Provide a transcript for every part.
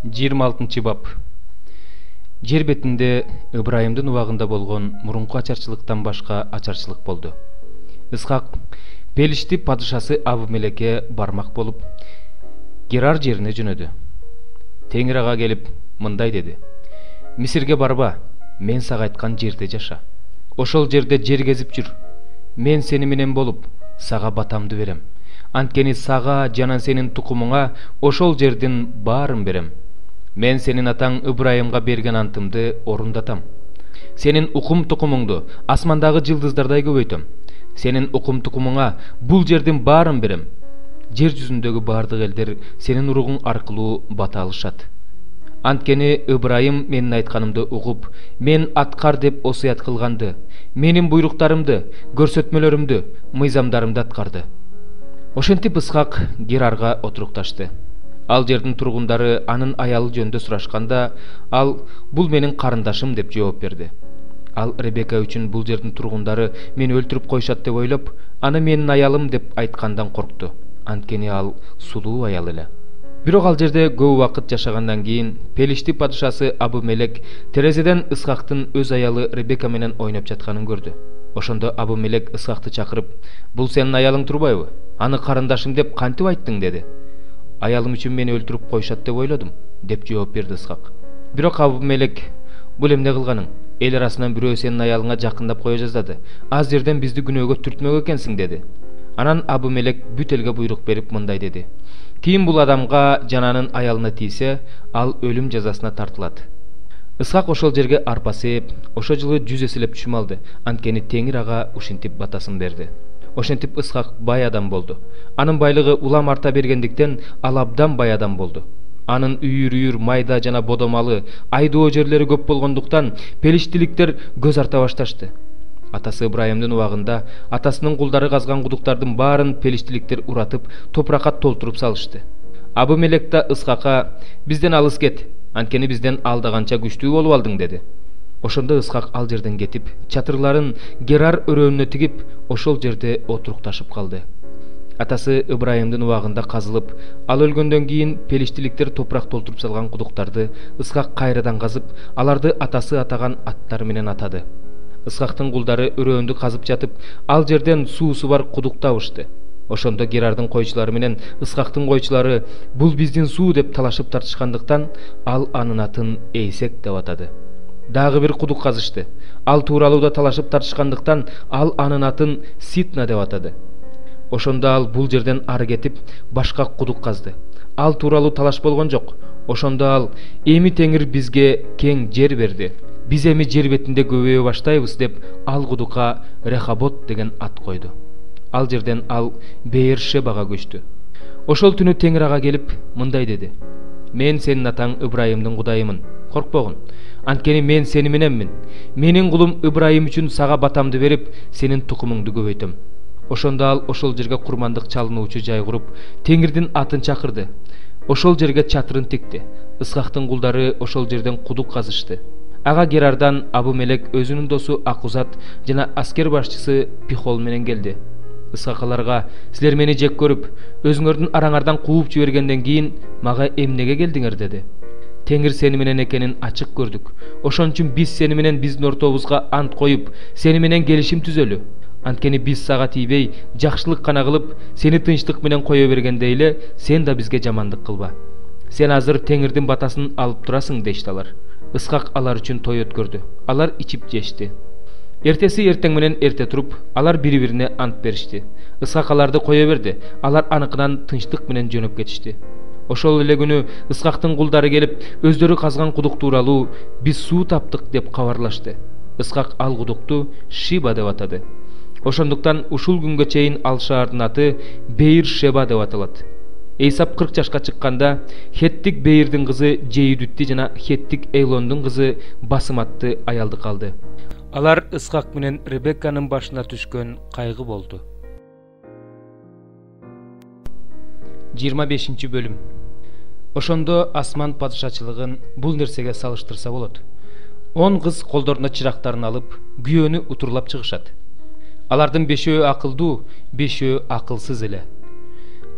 26-бап. Жер бетинде Ыбрайымдын убагында болгон мурунку ачарчылыктан башка ачарчылык болду. Исхак Пелишти падышасы Абимелекке бармак болуп, Герар жерине жөнөдү. Теңир ага келип мындай деди: Мисирге барба, мен сага айткан жерде жаша. Ошол жерде жер кезип жүр. Мен сени менен болуп, сага батамды берем. Анткени сага жана сенин тукумуңа ошол жердин баарын берем. Мен сенин атаң Ыбрайымга берген антымды орундатам. Сенин укум тукумуңду асмандагы жылдыздардай көбөйтөм. Сенин укум тукумуңа бул жердин баарын берем. Жер жүзүндөгү бардык элдер сенин уругуң аркылуу бата алышат. Анткени Ыбрайым менин айтканымды угуп, мен аткар деп осуят кылганды, менин буйруктарымды, көрсөтмөлөрүмдү, мыйзамдарымды аткарды. Ошентип Исхак Герарга отурукташты. Ал жердин тургундары анын аялы жөнүндө сурашканда, ал бул менин карындашым деп жооп берди. Ал Ребека үчүн бул жердин тургундары мени өлтүрүп коюшат деп ойлоп, аны менин аялым деп айткандан коркту. Анткени ал сулуу аял эле. Бирок ал жерде көп убакыт жашагандан кийин Пелишти падышасы Абимелек терезеден Исхактын өз аялы Ребека менен ойноп жатканын көрдү. Ошондо Абимелек Исхакты чакырып: "Бул сенин аялың турбайбы? Аны карындашым деп кантип айттың?" деди. "Аялым үчүн мени өлтүрүп коюшат деп ойлодум", деп жооп берди Исхак. Бирок Абимелек: "Бул эмне кылганың? Эл арасынан бирөө сенин аялыңа жакындап кое жаздады. Аз жерден бизди күнөөгө түртмөк экенсиң", деди. Анан Абимелек бүт элге буйрук берип мындай деди: "Ким бул адамга жана анын аялына тийсе, ал өлүм жазасына тартылат". Исхак ошол жерге арпа сээп, ошол жылы 100 эселеп түшүм алды. Анткени Теңир ага ушинтип батасын берди. Ошентип Исхак бай адам болду. Анын байлыгы улам арта бергендиктен ал абдан бай адам болду. Анын үйүр майда жана бодомалы, айдоо жерлери көп болгондуктан пелиштиликтер көз арта башташты. Атасы Ыбрайымдын убагында атасынын кулдары казган кудуктардын баарын пелиштиликтер уратып, топуракка толтуруп салышты. Абимелек да Исхакка: "Бизден алыс кет, анткени бизден алдаганча күчтүү болуп алдың", деди. Ошондо Исхак ал жерден кетип, чатырларын Герар өрөөнүнө тигип, ошол жерде отурукташып калды. Атасы Ыбрайымдын убагында казылып, ал өлгөндөн кийин пелиштиликтер топурак толтуруп салган кудуктарды Исхак кайрадан казып, аларды атасы атаган аттары менен атады. Исхактын кулдары өрөөндү казып жатып, ал жерден суусу бар кудук табышты. Ошондо Герардын койчулары менен Исхактын койчулары бул биздин суу деп талашып тартышкандыктан, ал анын атын Эйсек деп атады. Дагы бир кудук казышты. Ал тууралууда талашып тартышкандыктан, ал анын атын Ситна деп атады. Ошондо ал бул жерден ары кетип, башка кудук казды. Ал тууралуу талаш болгон жок. Ошондо ал: "Эми Теңир бизге кең жер берди. Биз эми жер бетинде көбөйө баштайбыз", деп ал кудукка Рехабот деген ат койду. Ал жерден ал Беер-шебага көчтү. Ошол түнү Теңир ага келип мындай деди: "Мен сенин атаң Ыбрайымдын кудайымын. Коркпогун. Анткени мен сени мененмин. Менин кулум Ыбрайым үчүн сага батамды берип, сенин тукумуңду көбөйтөм". Ошондо ал ошол жерге курмандык чалынуучу жай куруп, Теңирдин атын чакырды. Ошол жерге чатырын тикти. Исхактын кулдары ошол жерден кудук казышты. Ага Герардан Абимелек өзүнүн досу Акузат жана аскер башчысы Пихол менен келди. Исхак аларга: "Силер мени жек көрүп, өзүңөрдүн араңардан кууп жибергенден кийин мага эмнеге келдиңер?" деди. "Теңир сени менен экенин ачык көрдүк. Ошон үчүн биз сени менен биздин ортобузга ант коюп, сени менен келишим түзөлү. Анткени биз сага тийбей, жакшылык гана кылып, сени тынчтык менен кое бергендей эле, сен да бизге жамандык кылба. Сен азыр Теңирдин батасын алып турасың", дешти алар. Исхак алар үчүн той өткөрдү. Алар ичип жешти. Эртеси эртең менен эрте туруп, алар бири-бирине ант беришти. Исхак аларды кое берди. Алар аныкынан тынчтык менен жөнөп кетишти. Ошол эле күнү Исхактын кулдары келип, өздөрү казган кудук тууралуу "Биз суу таптык" деп кабарлашты. Исхак ал кудукту Шиба деп атады. Ошондуктан ушул күнгө чейин ал шаардын аты Беер-шеба деп аталат. Эйсап 40 жашка чыкканда Хеттик Беирдин кызы Жейдүтти жана Хеттик Эйлондун кызы Басыматты аялды калды. Алар Исхак менен Ребекканын башына түшкөн кайгы болду. 25 бөлүм. Ошондо асман падышачылыгын бул нерсеге салыштырса болот. 10 кыз колдоруна чырактарын алып, күйөөнү утурлап чыгышат. Алардын 5-өө акылдуу, 5-өө акылсыз эле.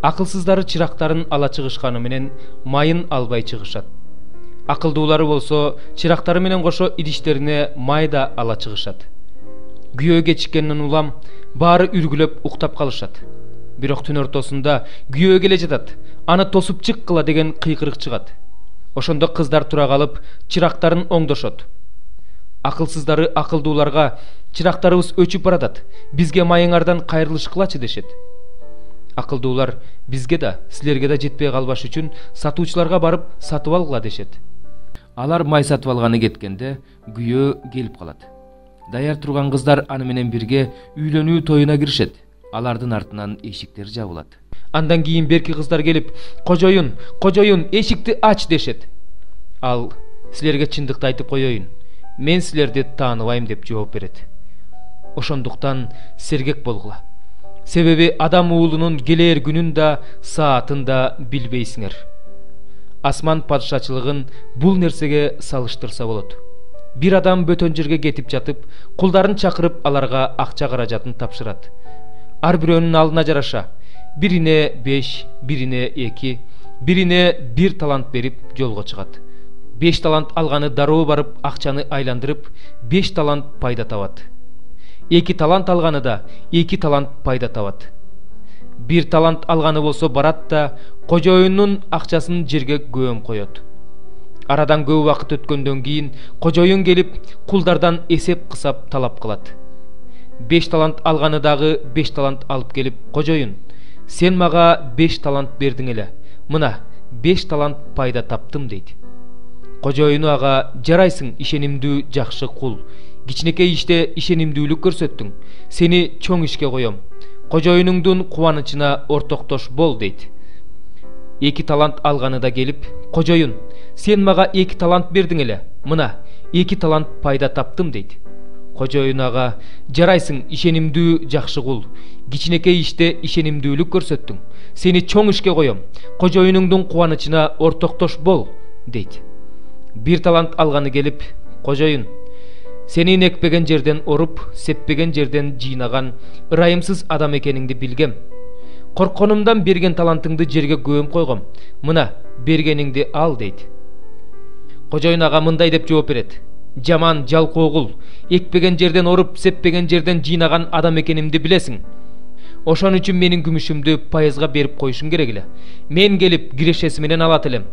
Акылсыздары чырактарын ала чыгышканы менен майын албай чыгышат. Акылдуулары болсо чырактары менен кошо идиштерине майда ала чыгышат. Күйөө кечиккенден улам баары үргүлөп уктап калышат. Бирок түн ортосунда күйөө келе жатат. Аны тосуп чыккыла деген кыйкырык чыгат. Ошондо кыздар тура калып чырактарын оңдошот. Акылсыздары акылдууларга чырактарыбыз өчүп баратат. Бизге майыңардан кайрылышкылачы дешет. Акылдуулар бизге да, силерге да жетпей калбаш үчүн сатуучуларга барып сатып алгыла дешет. Алар май сатып алганы кеткенде күйөө келип калат. Даяр турган кыздар аны менен бирге үйлөнүү тоюна киришет. Алардын артынан эшиктер жабылат. Андан кийин берки кыздар келип, "Кожоюн, кожоюн, эшикти ач" дешет. Ал силерге чындыкты айтып коеюн. Мен силерди тааныбайм деп жооп берет. Ошондуктан сергек болгула. Себеби адам уулунун келер күнүн да, саатын да билбейсиңер. Асман падышачылыгын бул нерсеге салыштырса болот. Бир адам бөтөн жерге кетип жатып, кулдарын чакырып аларга акча каражатын тапшырат. Ар бирөөнүн алдына жараша бирине 5, бирине 2, бирине 1 талант берип жолго чыгат. 5 талант алганы дароо барып акчаны айландырып 5 талант пайда табат. 2 талант алганы да 2 талант пайда табат. 1 талант алганы болсо барат да кожоюнун акчасын жерге көөм коет. Арадан көп убакыт өткөндөн кийин кожоюн келип кулдардан эсеп кысап талап кылат. 5 талант алганы дагы 5 талант алып келип, "Кожоюн, сен мага 5 талант бердиң эле. Мына 5 талант пайда таптым" дейт. Кожоюну ага, "Жарайсың, ишенимдүү жакшы кул. Кичинекей иште ишенимдүүлүк көрсөттүң. Сени чоң ишке коем. Кожоюнуңдун кубанычына ортоктош бол" дейт. 2 талант алганы да келип, "Кожоюн, сен мага 2 талант бердиң эле. Мына 2 талант пайда таптым" дейт. Кожоюн ага, "Жарайсың, ишенимдүү жакшы кул. Кичинекей иште ишенимдүүлүк көрсөттүң. Сени чоң ишке коем. Кожоюнуңдун кубанычына ортоктош бол" дейт. 1 талант алганы келип, "Кожоюн, сенин экпеген жерден оруп, сеппеген жерден жыйнаган ырайымсыз адам экениңди билгем. Корконумдан берген талантыңды жерге көөм койгом. Мына бергениңди ал" дейт. Кожоюн ага мындай деп жооп берет: "Жаман жалкоо кул, экпеген жерден оруп, сеппеген жерден жыйнаган адам экенимди билесиң. Ошон үчүн менин күмүшүмдү пайызга берип коюшуң керек эле. Мен келип кирешеси менен алат элем.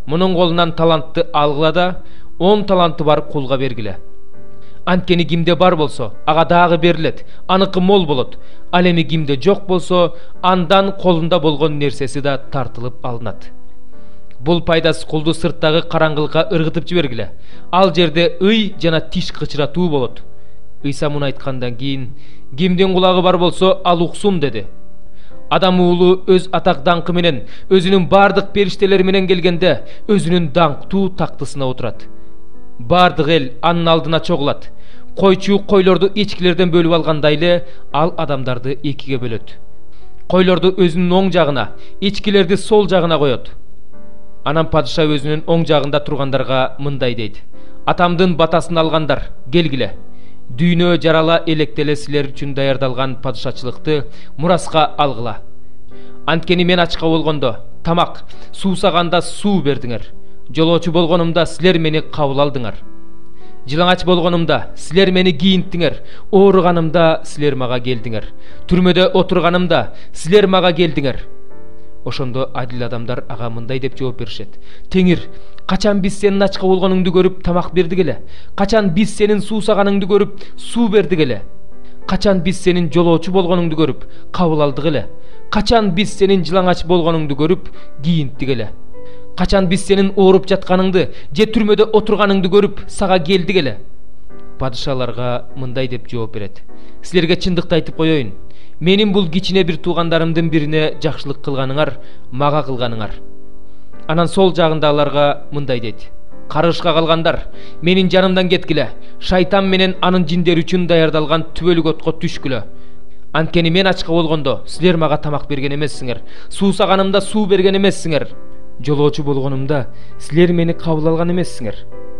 Мунун колунан талантты алгыла да 10 таланты бар кулга бергиле. Анткени кимде бар болсо, ага дагы берилет, аныкы мол болот. Ал эми кимде жок болсо, андан колунда болгон нерсеси да тартылып алынат. Бул пайдасыз кулду сырттагы караңгылыкка ыргытып жибергиле. Ал жерде ый жана тиш кычыратуу болот." Ыйса муну айткандан кийин, "Кимдин кулагы бар болсо, ал уксун" деди. Адам уулу өз атак даңкы менен, өзүнүн бардык периштелери менен келгенде, өзүнүн даңктуу тактысына отурат. Бардык эл анын алдына чогулат. Койчу койлорду эчкилерден бөлүп алгандай эле, ал адамдарды экиге бөлөт. Койлорду өзүнүн оң жагына, эчкилерди сол жагына коет. Анан падыша өзүнүн оң жагында тургандарга мындай дейт: "Атамдын батасын алгандар, келгиле. Дүйнө жарала электеле силер үчүн даярдалган падышачылыкты мураска алгыла. Анткени мен ачка болгондо тамак, суусаганда суу бердиңер. Жолоочу болгонумда силер мени кабыл алдыңар. Жылаңач болгонумда силер мени кийинттиңер. Ооруганымда силер мага келдиңер. Түрмөдө отурганымда силер мага келдиңер." Ошондо адил адамдар ага мындай деп жооп беришет: "Теңир, качан биз сенин ачка болгонуңду көрүп тамак бердик эле? Качан биз сенин суусаганыңды көрүп суу бердик эле? Качан биз сенин жолоочу болгонуңду көрүп кабыл алдык эле? Качан биз сенин жылаңач болгонуңду көрүп кийинттик эле? Качан биз сенин ооруп жатканыңды же түрмөдө отурганыңды көрүп сага келдик эле?" Падышаларга мындай деп жооп берет: "Силерге чындыкты айтып коеюн. Менин бул кичине бир туугандарымдын бирине жакшылык кылганыңар, мага кылганыңар." Анан сол жагындагыларга мындай дейт: "Карышка калгандар, менин жанымдан кеткиле. Шайтан менен анын жиндери үчүн даярдалган түбөлүк отко түшкүлө. Анткени мен ачка болгондо силер мага тамак берген эмессиңер, суусаганымда суу берген эмессиңер. Жолоочу болгонумда силер мени кабыл алган эмессиңер.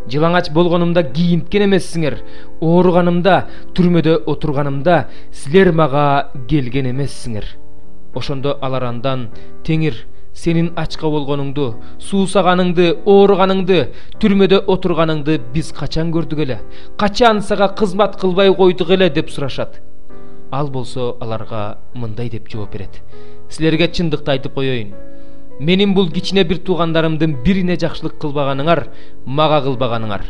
Жылаңач болгонумда кийинткен эмессиңер. Ооруганымда, түрмөдө отурганымда силер мага келген эмессиңер." Ошондо алар андан: "Теңир, Senin açка болгонуңду, суусаганыңды, ооруганыңды, түрмөдө отурганыңды биз качан көрдүк эле? Качан сага кызмат кылбай койдук эле деп сурашат. Ал болсо аларга мындай деп жооп берет. Силерге чындыкты айтып коеюн. Менин бул кичине бир туугандарымдын бирине жакшылык кылбаганыңар, мага кылбаганыңар.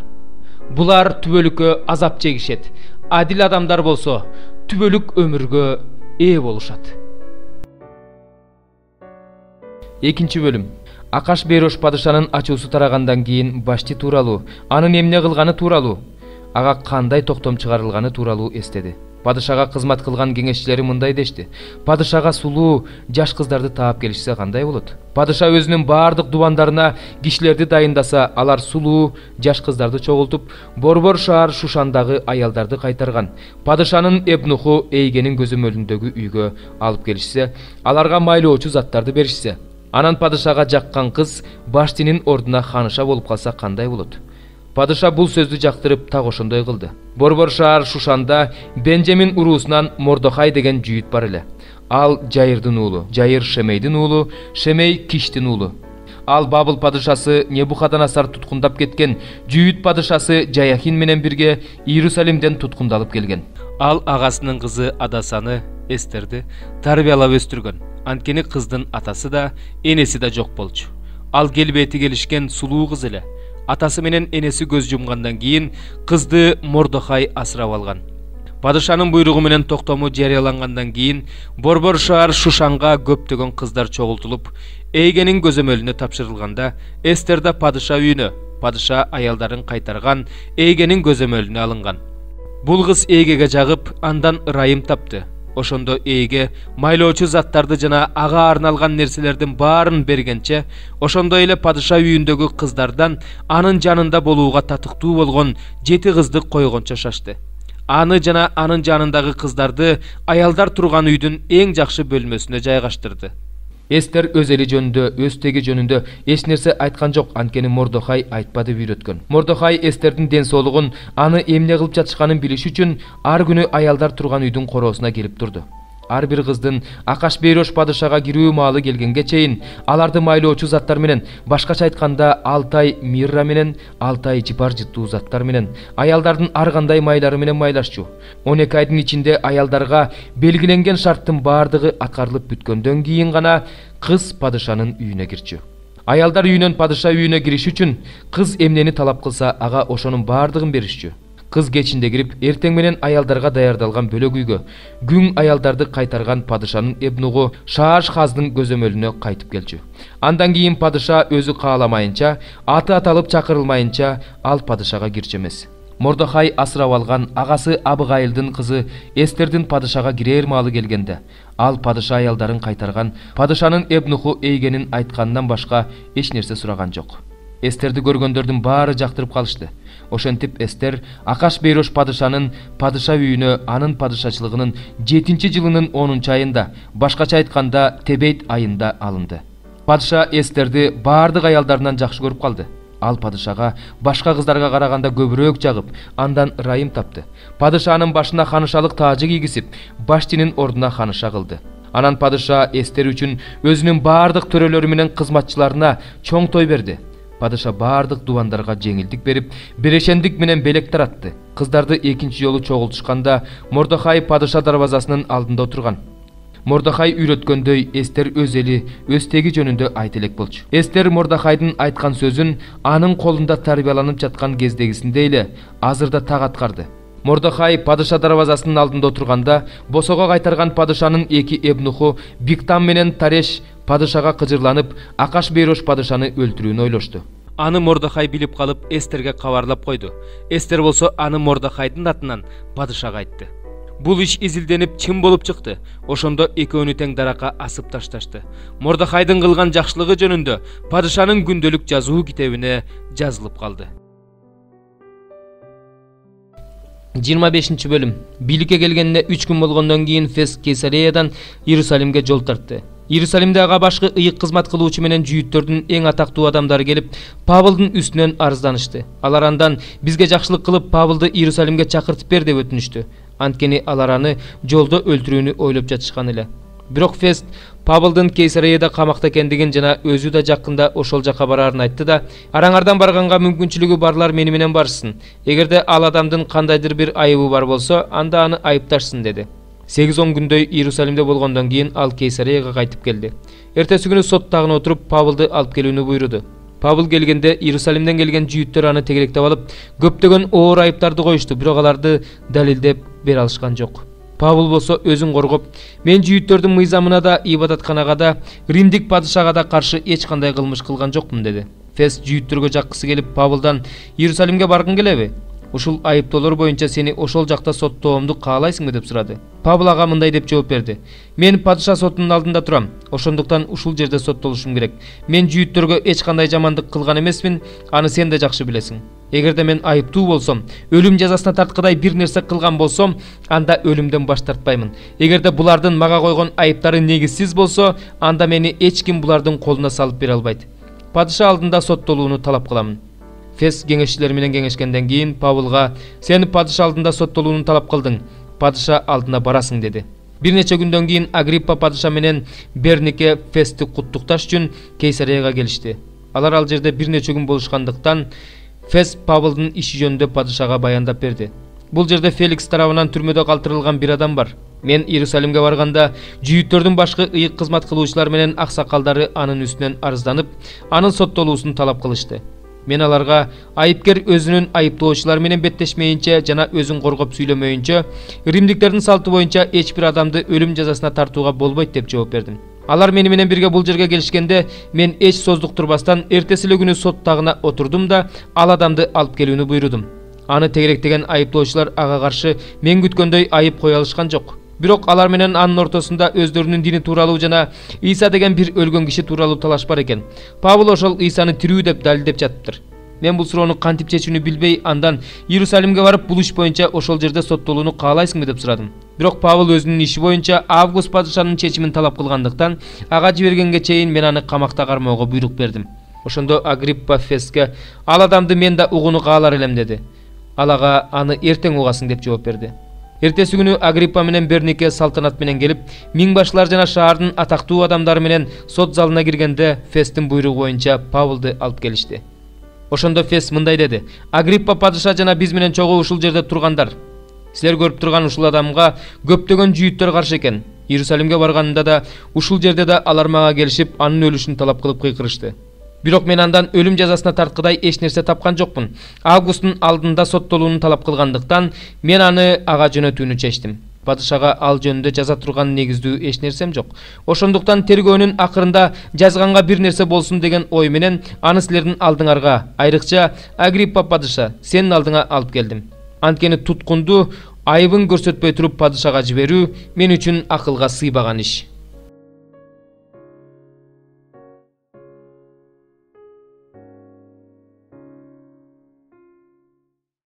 Булар түбөлүккө азап чегишет. Адил адамдар болсо түбөлүк өмүргө ээ болушат. Экинчи бөлүм. Акаш Бейрош падышанын ачуусу тарагандан кийин Башти тууралуу, анын эмне кылганы тууралуу, ага кандай токтом чыгарылганы тууралуу эстеди. Падышага кызмат кылган кеңешчилери мындай дешти: падышага сулуу жаш кыздарды таап келишсе кандай болот? Падыша өзүнүн баардык дубандарына кишилерди дайындаса, алар сулуу жаш кыздарды чогултуп, Борбор шаар Шушандагы аялдарды кайтарган. Падышанын Эбнуху Эйгенин көзөмөлүндөгү үйгө алып келишсе, аларга майлоочу заттарды беришсе, анан падышага жаккан кыз Баштинин ордуна ханыша болуп калса кандай болот? Падыша бул сөздү жактырып так ошондой кылды. Борбор шаар Шушанда Бенжамин уруусунан Мордохай деген жүйүт бар эле. Ал Жайырдын уулу, Жайыр Шемейдин уулу, Шемей Киштин уулу. Ал Бабыл падышасы Небухаднецар туткундап кеткен жүйүт падышасы Жаяхин менен бирге Иерусалимден туткундалып келген. Ал агасынын кызы Адасаны, Эстерди тарбиялап өстүргөн. Анткени кыздын атасы да, энеси да жок болчу. Ал келбети келишкен сулуу кыз эле. Атасы менен энеси көз жумгандан кийин кызды Мордохай асырап алган. Падышанын буйругу менен токтому жарыялангандан кийин Борбор шаар Шушанга көптөгөн кыздар чогултулуп, Эйгенин көзөмөлүнө тапшырылганда, Эстер да падыша үйүнө, падыша аялдарын кайтарган Эйгенин көзөмөлүнө алынган. Бул кыз Эйгеге жагып, андан ырайым тапты. Ошондо Эйге майлоочу заттарды жана ага арналган нерселердин баарын бергенче, ошондой эле падыша үйүндөгү кыздардан анын жанында болууга татыктуу болгон 7 кызды койгончо шашты. Аны жана анын жанындагы кыздарды аялдар турган үйдүн эң жакшы бөлмөсүнө жайгаштырды. Эстер өз эли жөнүндө, өз теги жөнүндө эч нерсе айткан жок, анткени Мордохай айтпады, үйрөткөн. Мордохай Эстердин ден соолугун, аны эмне кылып жатышканын билиш үчүн ар күнү аялдар турган үйдүн короосуна келип турду. Ар бир кыздын Акаш Бейрош падышага кирүү маалы келгенге чейин аларды майлоочу заттар менен, башкача айтканда 6 ай мирра менен, 6 ай жыпар жыттуу заттар менен, аялдардын ар кандай майлары менен майлашчу. 12 айдын ичинде аялдарга белгиленген шарттын баардыгы аткарылып бүткөндөн кийин гана кыз падышанын үйүнө кирчү. Аялдар үйүнөн падыша үйүнө кириш үчүн кыз эмнени талап кылса, ага ошонун баардыгын беришчү. Кыз кечинде кирип, эртең менен аялдарга даярдалган бөлөк үйгө, күн аялдарды кайтарган падышанын Эбнугу Шааш-хаздын көзөмөлүнө кайтып келчү. Андан кийин падыша өзү кааламайынча, аты аталып чакырылмайынча, ал падышага кирчү эмес. Мордохай асырап алган агасы Абыгайылдын кызы Эстердин падышага кирээр маалы келгенде, ал падыша аялдарын кайтарган падышанын Эбнуху Эйгенин айткандан башка эч нерсе сураган жок. Эстерди көргөндөрдүн баары жактырып калышты. Ошентип Эстер Акаш Бейрош падышанын падыша үйүнө анын падышачылыгынын 7-жылынын 10 айында, башкача айтканда Тебейт айында алынды. Падыша Эстерди баардык аялдарынан жакшы көрүп калды. Ал падышага башка кыздарга караганда көбүрөөк жагып, андан ырайым тапты. Падышанын башына ханышалык таажы кийгизип, Баштинин ордуна ханыша кылды. Анан падыша Эстер үчүн өзүнүн баардык төрөлөрү менен кызматчыларына чоң той берди. Падыша баардык дубандарга жеңилдик берип, берешендик менен белек таратты. Кыздарды экинчи жолу чогултушканда Мордохай падыша дарбазасынын алдында отурган. Мордохай үйрөткөндөй Эстер өз эли, өз теги жөнүндө айта элек болчу. Эстер Мордохайдын айткан сөзүн анын колунда тарбияланып жаткан кездегисинде эле азырда так аткарды. Мордохай падыша дарбазасынын алдында отурганда, босого кайтарган падышанын 2 Эбнуху Биктам менен Тареш падышага кыжырланып, Акаш Бейрош падышаны өлтүрүүнү ойлошту. Аны Мордохай билип калып, Эстерге кабарлап койду. Эстер болсо аны Мордохайдын атынан падышага айтты. Бул иш изилденип чын болуп чыкты. Ошондо экөөнү тең даракка асып ташташты. Мордохайдын кылган жакшылыгы жөнүндө падышанын күндөлүк жазуу китебине жазылып калды. 25 бөлүм. Бийликке келгенде 3 күн болгондон кийин Фес Кейсариядан Иерусалимге жол тартты. Иерусалимде ага башкы ыйык кызмат кылуучу менен жүйүттөрдүн эң атактуу адамдары келип, Павылдын үстүнөн арызданышты. Алар андан бизге жакшылык кылып Павылды Иерусалимге чакыртып бер деп өтүнүштү. Анткени алар аны жолдо өлтүрүүнү ойлоп жатышкан эле. Бирок Фест Павлдын Кейсарияда камакта экендигин жана өзү да жакында ошол жака барарын айтты да, араңардан барганга мүмкүнчүлүгү барлар мени менен барышсын. Эгерде ал адамдын кандайдыр бир айыбы бар болсо, анда аны айыпташсын деди. 8-10 күндөй Иерусалимде болгондон кийин ал Кейсарияга кайтып келди. Эртеси күнү сот тагына отуруп Павлды алып келүүнү буйруду. Павл келгенде Иерусалимден келген жүйүттөр аны тегеректеп алып, көптөгөн оор айыптарды коюшту, бирок аларды далилдеп бере алышкан жок. Павл болсо өзүн коргоп, мен жүйүттөрдүн мыйзамына да, ибадатканага да, Римдик падышага да каршы эч кандай кылмыш кылган жокмун деди. Фест жүйүттөргө жаккысы келип, Павлдан Иерусалимге баргың келеби? Ушул айыптоолор боюнча сени ошол жакта соттоомду каалайсыңбы деп сурады. Павл ага мындай деп жооп берди: Мен падыша сотунун алдында турам, ошондуктан ушул жерде соттолушум керек. Мен жүйүттөргө эч кандай жамандык кылган эмесмин, аны сен да жакшы билесиң. Эгерде мен айыптуу болсом, өлүм жазасына тарткыдай бир нерсе кылган болсом, анда өлүмдөн баш тартпаймын. Эгерде булардын мага койгон айыптары негизсиз болсо, анда мени эч ким булардын колуна салып бере албайт. Падыша алдында соттолууну талап кыламын. Фест кеңешчилер менен кеңешкенден кийин Павлга: Сен падыша алдында соттолууну талап кылдың, падыша алдына барасың деди. Бир нече күндөн кийин Агриппа падыша менен Бернике Фестти куттукташ үчүн Кейсарияга келишти. Алар ал жерде бир нече күн болушкандыктан Фест Павлдын иши жөнүндө падышага баяндап берди. Бул жерде Феликс тарабынан түрмөдө калтырылган бир адам бар. Мен Иерусалимге барганда жүйүттөрдүн башкы ыйык кызмат кылуучулар менен аксакалдары анын үстүнөн арызданып, анын соттолуусун талап кылышты. Мен аларга айыпкер өзүнүн айыптоочулар менен беттешмейинче жана өзүн коргоп сүйлөмөйүнчө, Римдиктердин салты боюнча эч бир адамды өлүм жазасына тартууга болбойт деп жооп бердим. Алар мени менен бирге бул жерге келишкенде, мен эч создуктурбастан эртеси эле күнү сот тагына отурдум да, ал адамды алып келүүнү буйрудум. Аны тегеректеген айыптоочулар ага каршы мен күткөндөй айып кое алышкан жок. Бирок алар менен анын ортосунда өздөрүнүн дини тууралуу жана Иса деген бир өлгөн киши тууралуу талаш бар экен. Павл ошол Исаны тирүү деп далилдеп жатыптыр. Мен бул суроону кантип чечүүнү билбей, андан Иерусалимге барып бул иш боюнча ошол жерде соттолууну каалайсыңбы деп сурадым. Бирок Павл өзүнүн иши боюнча Август падышанын чечимин талап кылгандыктан, ага жибергенге чейин мен аны камакта кармоого буйрук бердим. Ошондо Агриппа Фестке: Ал адамды мен да угууну каалар элем деди. Ал ага аны эртең угасың деп жооп берди. Эртеси күнү Агриппа менен Бернике салтанат менен келип, миңбашчылар жана шаардын атактуу адамдары менен сот залына киргенде Фесттин буйругу боюнча Павлды алып келишти. Ошондо Фест мындай деди: Агриппа падыша жана биз менен чогуу ушул жерде тургандар. Силер көрүп турган ушул адамга көптөгөн жүйүттөр каршы экен. Иерусалимге барганымда да, ушул жерде да алар мага келишип, анын өлүшүн талап кылып кыйкырышты. Бирок мен андан өлүм жазасына тарткыдай эч нерсе тапкан жокмун. Августтун алдында соттолууну талап кылгандыктан мен аны ага жөнөтүүнү чечтим. Падышага ал жөнүндө жаза турган негиздүү эч нерсем жок. Ошондуктан тергөөнүн акырында жазганга бир нерсе болсун деген ой менен аны силердин алдыңарга, айрыкча Агриппа падыша, сенин алдыңа алып келдим. Анткени туткунду айыбын көрсөтпөй туруп падышага жиберүү мен үчүн акылга сыйбаган иш.